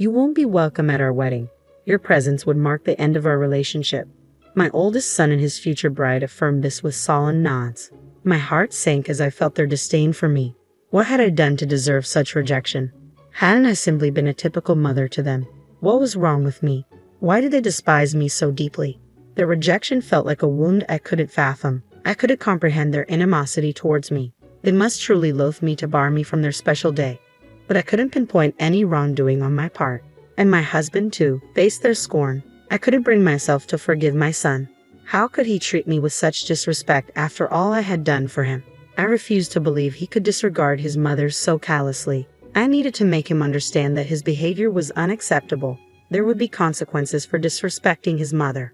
You won't be welcome at our wedding. Your presence would mark the end of our relationship." My oldest son and his future bride affirmed this with solemn nods. My heart sank as I felt their disdain for me. What had I done to deserve such rejection? Hadn't I simply been a typical mother to them? What was wrong with me? Why did they despise me so deeply? Their rejection felt like a wound I couldn't fathom. I couldn't comprehend their animosity towards me. They must truly loathe me to bar me from their special day. But I couldn't pinpoint any wrongdoing on my part. And my husband, too, faced their scorn. I couldn't bring myself to forgive my son. How could he treat me with such disrespect after all I had done for him? I refused to believe he could disregard his mother so callously. I needed to make him understand that his behavior was unacceptable. There would be consequences for disrespecting his mother.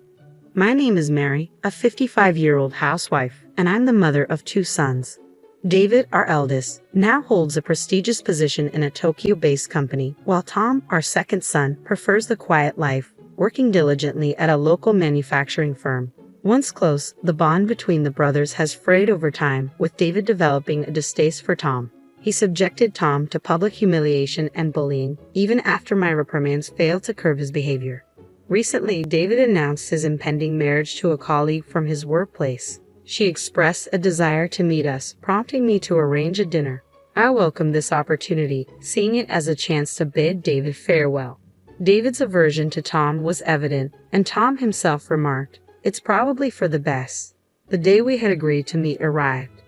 My name is Mary, a 55-year-old housewife, and I'm the mother of 2 sons. David, our eldest, now holds a prestigious position in a Tokyo-based company, while Tom, our second son, prefers the quiet life, working diligently at a local manufacturing firm. Once close, the bond between the brothers has frayed over time, with David developing a distaste for Tom. He subjected Tom to public humiliation and bullying, even after my reprimands failed to curb his behavior. Recently, David announced his impending marriage to a colleague from his workplace. She expressed a desire to meet us, prompting me to arrange a dinner. I welcomed this opportunity, seeing it as a chance to bid David farewell. David's aversion to Tom was evident, and Tom himself remarked, "It's probably for the best." The day we had agreed to meet arrived.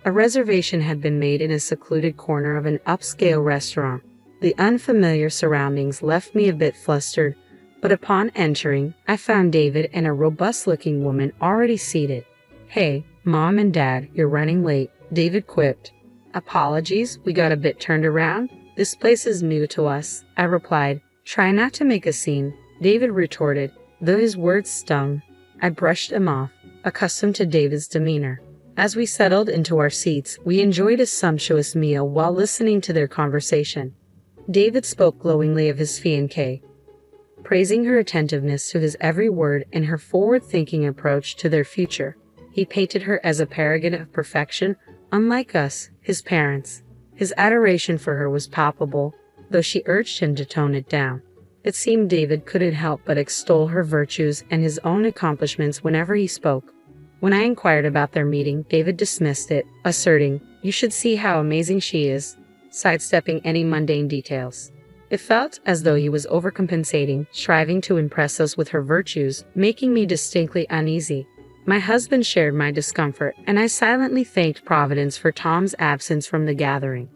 A reservation had been made in a secluded corner of an upscale restaurant. The unfamiliar surroundings left me a bit flustered, but upon entering, I found David and a robust-looking woman already seated. "Hey, Mom and Dad, you're running late," David quipped. "Apologies, we got a bit turned around. This place is new to us," I replied. "Try not to make a scene," David retorted, though his words stung. I brushed him off, accustomed to David's demeanor. As we settled into our seats, we enjoyed a sumptuous meal while listening to their conversation. David spoke glowingly of his fiancée, praising her attentiveness to his every word and her forward-thinking approach to their future. He painted her as a paragon of perfection, unlike us, his parents. His adoration for her was palpable, though she urged him to tone it down. It seemed David couldn't help but extol her virtues and his own accomplishments whenever he spoke. When I inquired about their meeting, David dismissed it, asserting, "You should see how amazing she is," sidestepping any mundane details. It felt as though he was overcompensating, striving to impress us with her virtues, making me distinctly uneasy. My husband shared my discomfort, and I silently thanked Providence for Tom's absence from the gathering.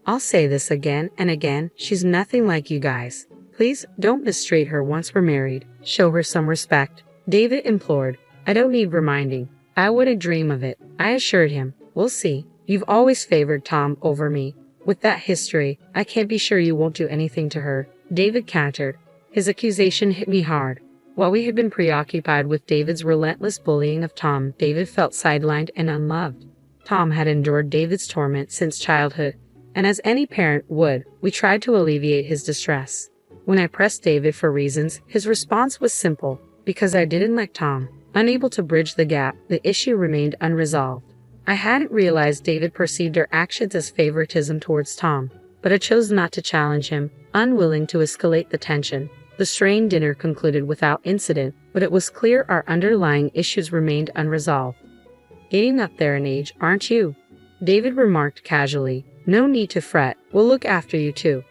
"I'll say this again and again, she's nothing like you guys. Please don't mistreat her once we're married. Show her some respect," David implored. "I don't need reminding. I wouldn't dream of it," I assured him. "We'll see. You've always favored Tom over me. With that history, I can't be sure you won't do anything to her," David countered. His accusation hit me hard. While we had been preoccupied with David's relentless bullying of Tom, David felt sidelined and unloved. Tom had endured David's torment since childhood, and as any parent would, we tried to alleviate his distress. When I pressed David for reasons, his response was simple: "Because I didn't like Tom." Unable to bridge the gap, the issue remained unresolved. I hadn't realized David perceived our actions as favoritism towards Tom, but I chose not to challenge him, unwilling to escalate the tension. The strained dinner concluded without incident, but it was clear our underlying issues remained unresolved. "Getting up there in age, aren't you?" David remarked casually. "No need to fret, we'll look after you too."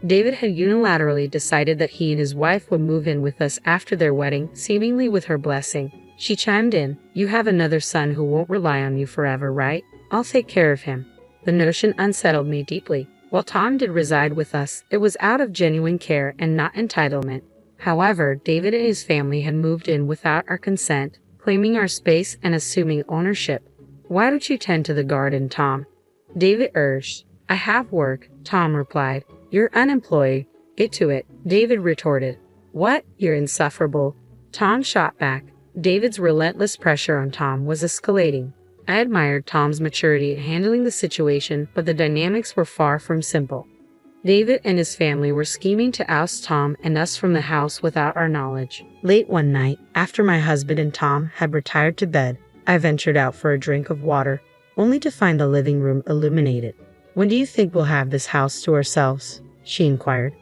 David had unilaterally decided that he and his wife would move in with us after their wedding, seemingly with her blessing. She chimed in, "You have another son who won't rely on you forever, right? I'll take care of him." The notion unsettled me deeply. While Tom did reside with us, it was out of genuine care and not entitlement. However, David and his family had moved in without our consent, claiming our space and assuming ownership. "Why don't you tend to the garden, Tom?" David urged. "I have work," Tom replied. "You're unemployed. Get to it," David retorted. "What? You're insufferable," Tom shot back. David's relentless pressure on Tom was escalating. I admired Tom's maturity in handling the situation, but the dynamics were far from simple. David and his family were scheming to oust Tom and us from the house without our knowledge. Late one night, after my husband and Tom had retired to bed, I ventured out for a drink of water, only to find the living room illuminated. "When do you think we'll have this house to ourselves?" she inquired.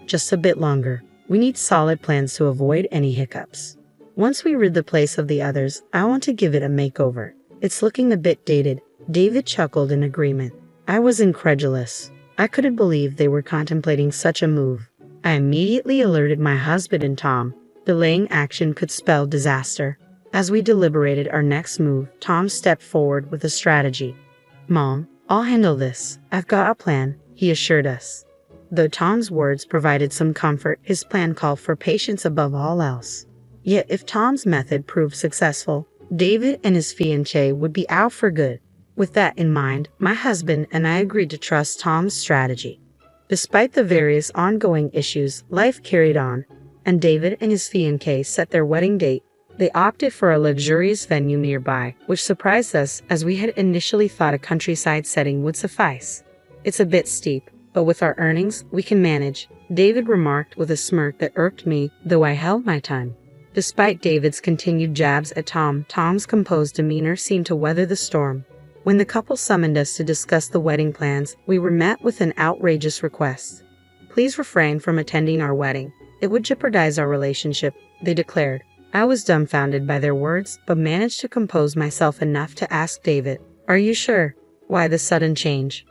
just a bit longer. We need solid plans to avoid any hiccups. Once we rid the place of the others, I want to give it a makeover. It's looking a bit dated." David chuckled in agreement. I was incredulous. I couldn't believe they were contemplating such a move. I immediately alerted my husband and Tom. Delaying action could spell disaster. As we deliberated our next move, Tom stepped forward with a strategy. "Mom, I'll handle this. I've got a plan," he assured us. Though Tom's words provided some comfort, his plan called for patience above all else. Yet if Tom's method proved successful, David and his fiancée would be out for good. With that in mind, my husband and I agreed to trust Tom's strategy. Despite the various ongoing issues, life carried on, and David and his fiancée set their wedding date. They opted for a luxurious venue nearby, which surprised us as we had initially thought a countryside setting would suffice. "It's a bit steep, but with our earnings, we can manage," David remarked with a smirk that irked me, though I held my tongue. Despite David's continued jabs at Tom's composed demeanor seemed to weather the storm. When the couple summoned us to discuss the wedding plans, we were met with an outrageous request. "Please refrain from attending our wedding. It would jeopardize our relationship," they declared. I was dumbfounded by their words, but managed to compose myself enough to ask David, "Are you sure? Why the sudden change?"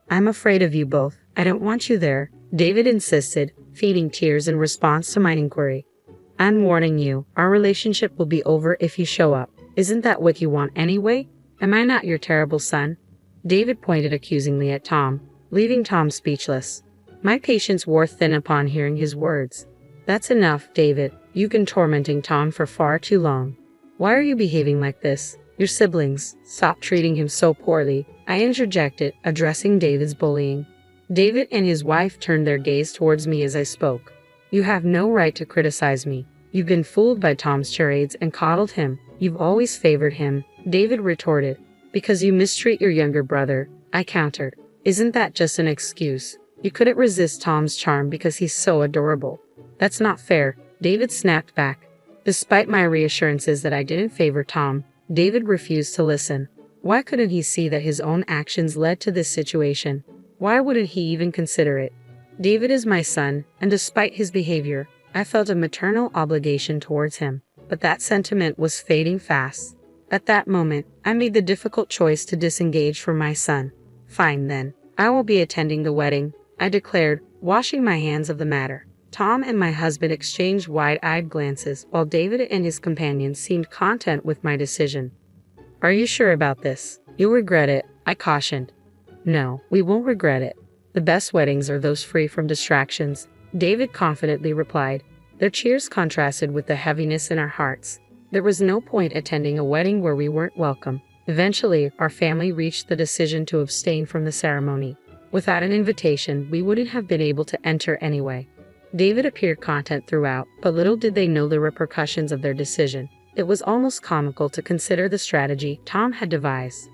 "I'm afraid of you both. I don't want you there," David insisted, feeding tears in response to my inquiry. "I'm warning you, our relationship will be over if you show up. Isn't that what you want anyway? Am I not your terrible son?" David pointed accusingly at Tom, leaving Tom speechless. My patience wore thin upon hearing his words. "That's enough, David. You've been tormenting Tom for far too long. Why are you behaving like this? Your siblings stop treating him so poorly," I interjected, addressing David's bullying. David and his wife turned their gaze towards me as I spoke. "You have no right to criticize me. You've been fooled by Tom's charades and coddled him. You've always favored him," David retorted. "Because you mistreat your younger brother," I countered. "Isn't that just an excuse? You couldn't resist Tom's charm because he's so adorable." "That's not fair," David snapped back. Despite my reassurances that I didn't favor Tom, David refused to listen. Why couldn't he see that his own actions led to this situation? Why wouldn't he even consider it? David is my son, and despite his behavior, I felt a maternal obligation towards him. But that sentiment was fading fast. At that moment, I made the difficult choice to disengage from my son. "Fine then, I will be attending the wedding," I declared, washing my hands of the matter. Tom and my husband exchanged wide-eyed glances, while David and his companion seemed content with my decision. "Are you sure about this? You'll regret it," I cautioned. "No, we won't regret it. The best weddings are those free from distractions," David confidently replied. Their cheers contrasted with the heaviness in our hearts. There was no point attending a wedding where we weren't welcome. Eventually, our family reached the decision to abstain from the ceremony. Without an invitation, we wouldn't have been able to enter anyway. David appeared content throughout, but little did they know the repercussions of their decision. It was almost comical to consider the strategy Tom had devised.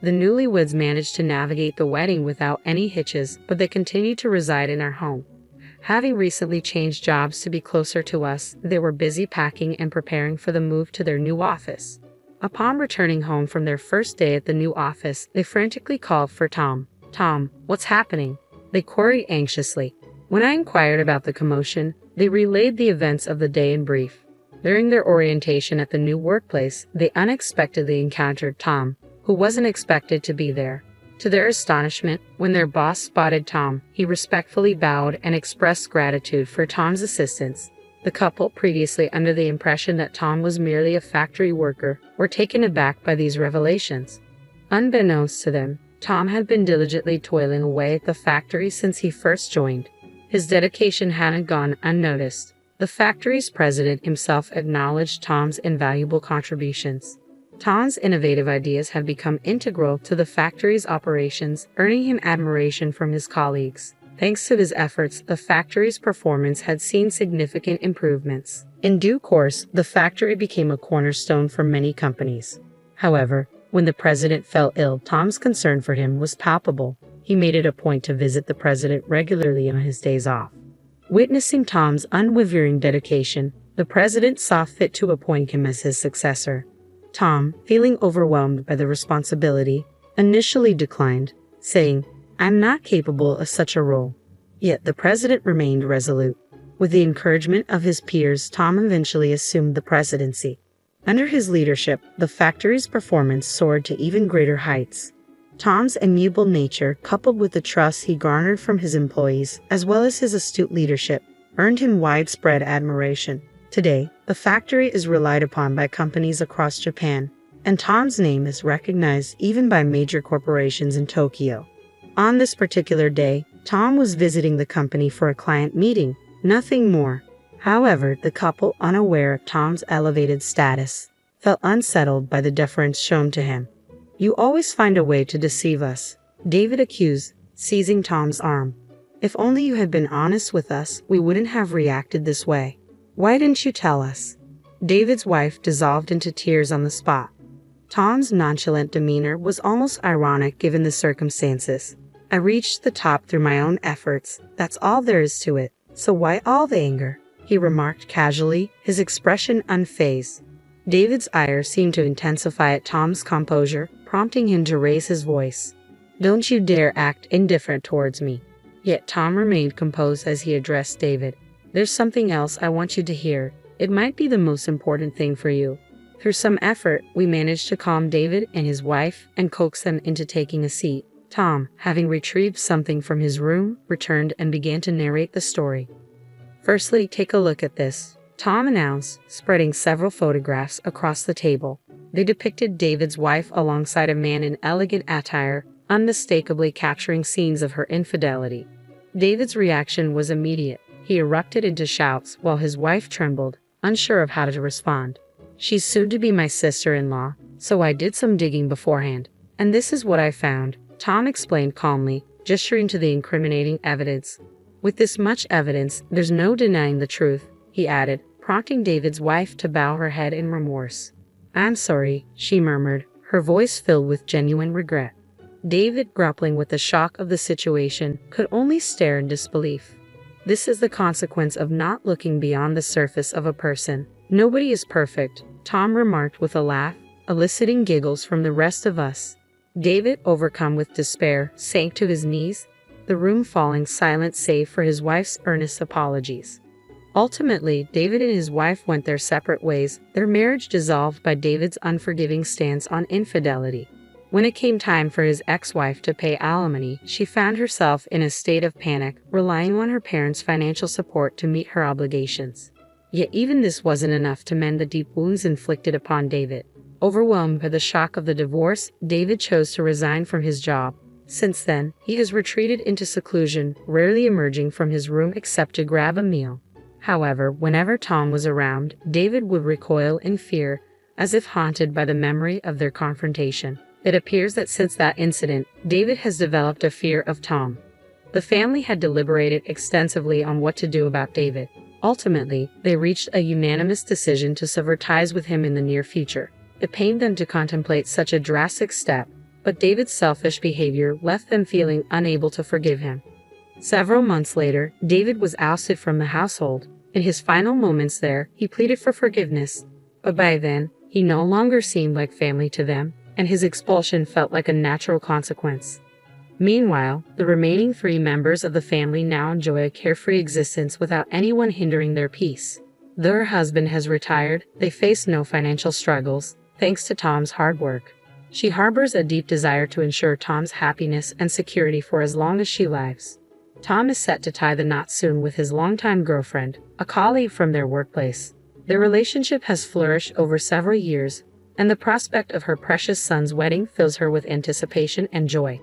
The newlyweds managed to navigate the wedding without any hitches, but they continued to reside in our home. Having recently changed jobs to be closer to us, they were busy packing and preparing for the move to their new office. Upon returning home from their first day at the new office, they frantically called for Tom. "Tom, what's happening?" they queried anxiously. When I inquired about the commotion, they relayed the events of the day in brief. During their orientation at the new workplace, they unexpectedly encountered Tom, who wasn't expected to be there. To their astonishment, when their boss spotted Tom, he respectfully bowed and expressed gratitude for Tom's assistance. The couple, previously under the impression that Tom was merely a factory worker, were taken aback by these revelations. Unbeknownst to them, Tom had been diligently toiling away at the factory since he first joined. His dedication hadn't gone unnoticed. The factory's president himself acknowledged Tom's invaluable contributions. Tom's innovative ideas had become integral to the factory's operations, earning him admiration from his colleagues. Thanks to his efforts, the factory's performance had seen significant improvements. In due course, the factory became a cornerstone for many companies. However, when the president fell ill, Tom's concern for him was palpable. He made it a point to visit the president regularly on his days off. Witnessing Tom's unwavering dedication, the president saw fit to appoint him as his successor. Tom, feeling overwhelmed by the responsibility, initially declined, saying, "I'm not capable of such a role." Yet the president remained resolute. With the encouragement of his peers, Tom eventually assumed the presidency. Under his leadership, the factory's performance soared to even greater heights. Tom's immutable nature, coupled with the trust he garnered from his employees, as well as his astute leadership, earned him widespread admiration. Today, the factory is relied upon by companies across Japan, and Tom's name is recognized even by major corporations in Tokyo. On this particular day, Tom was visiting the company for a client meeting, nothing more. However, the couple, unaware of Tom's elevated status, felt unsettled by the deference shown to him. "You always find a way to deceive us," David accused, seizing Tom's arm. "If only you had been honest with us, we wouldn't have reacted this way. Why didn't you tell us?" David's wife dissolved into tears on the spot. Tom's nonchalant demeanor was almost ironic given the circumstances. "I reached the top through my own efforts, that's all there is to it, so why all the anger?" he remarked casually, his expression unfazed. David's ire seemed to intensify at Tom's composure, prompting him to raise his voice. "Don't you dare act indifferent towards me." Yet Tom remained composed as he addressed David. "There's something else I want you to hear. It might be the most important thing for you." Through some effort, we managed to calm David and his wife and coax them into taking a seat. Tom, having retrieved something from his room, returned and began to narrate the story. "Firstly, take a look at this," Tom announced, spreading several photographs across the table. They depicted David's wife alongside a man in elegant attire, unmistakably capturing scenes of her infidelity. David's reaction was immediate. He erupted into shouts while his wife trembled, unsure of how to respond. "She's soon to be my sister-in-law, so I did some digging beforehand. And this is what I found," Tom explained calmly, gesturing to the incriminating evidence. "With this much evidence, there's no denying the truth," he added, prompting David's wife to bow her head in remorse. "I'm sorry," she murmured, her voice filled with genuine regret. David, grappling with the shock of the situation, could only stare in disbelief. "This is the consequence of not looking beyond the surface of a person. Nobody is perfect," Tom remarked with a laugh, eliciting giggles from the rest of us. David, overcome with despair, sank to his knees, the room falling silent save for his wife's earnest apologies. Ultimately, David and his wife went their separate ways, their marriage dissolved by David's unforgiving stance on infidelity. When it came time for his ex-wife to pay alimony, she found herself in a state of panic, relying on her parents' financial support to meet her obligations. Yet even this wasn't enough to mend the deep wounds inflicted upon David. Overwhelmed by the shock of the divorce, David chose to resign from his job. Since then, he has retreated into seclusion, rarely emerging from his room except to grab a meal. However, whenever Tom was around, David would recoil in fear, as if haunted by the memory of their confrontation. It appears that since that incident, David has developed a fear of Tom. The family had deliberated extensively on what to do about David. Ultimately, they reached a unanimous decision to sever ties with him in the near future. It pained them to contemplate such a drastic step, but David's selfish behavior left them feeling unable to forgive him. Several months later, David was ousted from the household. In his final moments there, he pleaded for forgiveness, but by then, he no longer seemed like family to them, and his expulsion felt like a natural consequence. Meanwhile, the remaining 3 members of the family now enjoy a carefree existence without anyone hindering their peace. Though her husband has retired, they face no financial struggles, thanks to Tom's hard work. She harbors a deep desire to ensure Tom's happiness and security for as long as she lives. Tom is set to tie the knot soon with his longtime girlfriend, a colleague from their workplace. Their relationship has flourished over several years, and the prospect of her precious son's wedding fills her with anticipation and joy.